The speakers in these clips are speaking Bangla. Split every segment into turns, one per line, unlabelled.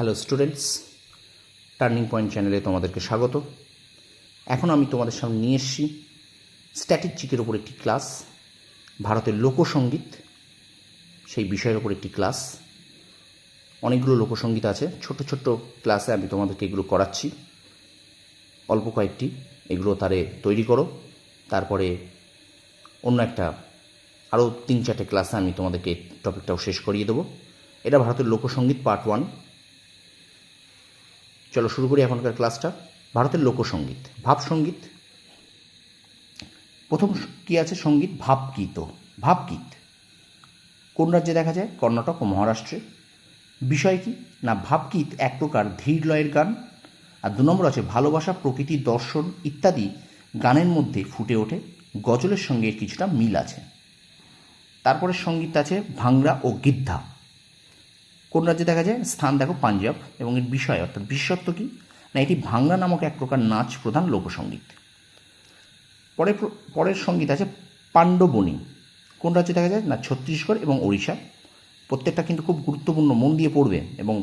হ্যালো স্টুডেন্টস, টার্নিং পয়েন্ট চ্যানেলে তোমাদেরকে স্বাগত। এখন আমি তোমাদের সামনে নিয়ে এসেছি স্ট্যাটিক জিকের ওপর একটি ক্লাস, ভারতের লোকসঙ্গীত সেই বিষয়ের ওপর একটি ক্লাস। অনেকগুলো লোকসঙ্গীত আছে, ছোট্ট ছোট্ট ক্লাসে আমি তোমাদেরকে এগুলো করাচ্ছি, অল্প কয়েকটি। এগুলো তারে তৈরি করো, তারপরে অন্য একটা আরও 3-4টে ক্লাসে আমি তোমাদেরকে টপিকটাও শেষ করিয়ে দেবো। এটা ভারতের লোকসঙ্গীত পার্ট 1। চলো শুরু করি এখনকার ক্লাসটা। ভারতের লোকসঙ্গীত, ভাবসঙ্গীত। প্রথম কী আছে? সঙ্গীত ভাবগীত। ভাবগীত কোন রাজ্যে দেখা যায়? কর্ণাটক ও মহারাষ্ট্রে। বিষয় কি না, ভাবগীত এক প্রকার ধীর লয়ের গান। আর 2 নম্বর আছে ভালোবাসা, প্রকৃতি, দর্শন ইত্যাদি গানের মধ্যে ফুটে ওঠে। গজলের সঙ্গে এর কিছুটা মিল আছে। তারপরে সঙ্গীত আছে ভাংরা ও গিদ্ধা। কোন রাজ্যে দেখা যায়? স্থান দেখো পাঞ্জাব। এবং এর বিষয় অর্থাৎ বিশেষত্ব কী না, এটি ভাংরা নামক এক প্রকার নাচ প্রধান লোকসঙ্গীত। পরের সঙ্গীত আছে পাণ্ডবনী। কোন রাজ্যে দেখা যায়? না ছত্তিশগড় এবং ওড়িশা। প্রত্যেকটা কিন্তু খুব গুরুত্বপূর্ণ, মন দিয়ে পড়বে এবং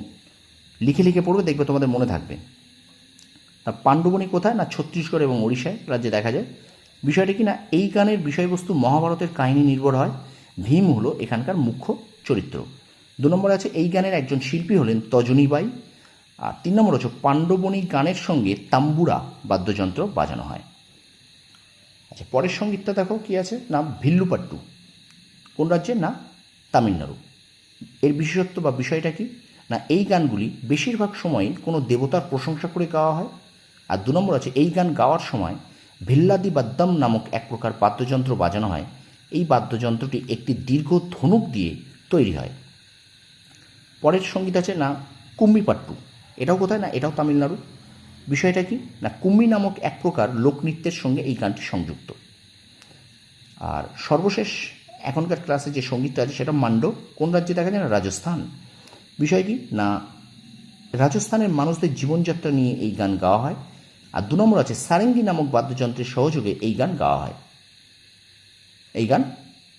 লিখে লিখে পড়বে, দেখবে তোমাদের মনে থাকবে। তা পাণ্ডবনী কোথায়? না ছত্তিশগড় এবং ওড়িশায় রাজ্যে দেখা যায়। বিষয়টি কি না, এই গানের বিষয়বস্তু মহাভারতের কাহিনী নির্ভর হয়। ভীম হলো এখানকার মুখ্য চরিত্র। 2 নম্বর আছে এই গানের একজন শিল্পী হলেন তজনীবাই। আর 3 নম্বর হচ্ছে পাণ্ডবনী গানের সঙ্গে তাম্বুরা বাদ্যযন্ত্র বাজানো হয়। আচ্ছা, পরের সঙ্গীতটা দেখো কি আছে না ভিল্লুপাট্টু। কোন রাজ্যে? না তামিলনাড়ু। এর বিশেষত্ব বা বিষয়টা কি না, এই গানগুলি বেশিরভাগ সময় কোনো দেবতার প্রশংসা করে গাওয়া হয়। আর 2 নম্বর আছে এই গান গাওয়ার সময় ভিল্লাদি বাদ্যম নামক এক প্রকার বাদ্যযন্ত্র বাজানো হয়। এই বাদ্যযন্ত্রটি একটি দীর্ঘ ধনুক দিয়ে তৈরি হয়। পরের সঙ্গীত আছে না কুম্মিপাট্টু। এটাও কোথায়? না এটাও তামিলনাড়ু। বিষয়টা কি না, কুম্মি নামক এক প্রকার লোকনৃত্যের সঙ্গে এই গানটি সংযুক্ত। আর সর্বশেষ এখনকার ক্লাসে যে সঙ্গীতটা আছে সেটা মান্ডো। কোন রাজ্যে দেখা যায়? না রাজস্থান। বিষয় কি না, রাজস্থানের মানুষদের জীবনযাত্রা নিয়ে এই গান গাওয়া হয়। আর 2 নম্বর আছে সারেঙ্গি নামক বাদ্যযন্ত্রের সহযোগে এই গান গাওয়া হয়। এই গান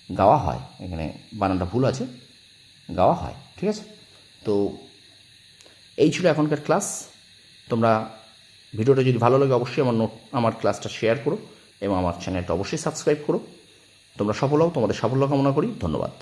গাওয়া হয়, এখানে বানানটা ভুল আছে, গাওয়া হয়। ঠিক আছে, তো এই ছিল এখনকার ক্লাস। তোমরা ভিডিওটা যদি ভালো লাগে অবশ্যই আমার ক্লাসটা শেয়ার করো এবং আমার চ্যানেলটা অবশ্যই সাবস্ক্রাইব করো। তোমরা সফল হও, তোমাদের সাফল্য কামনা করি। ধন্যবাদ।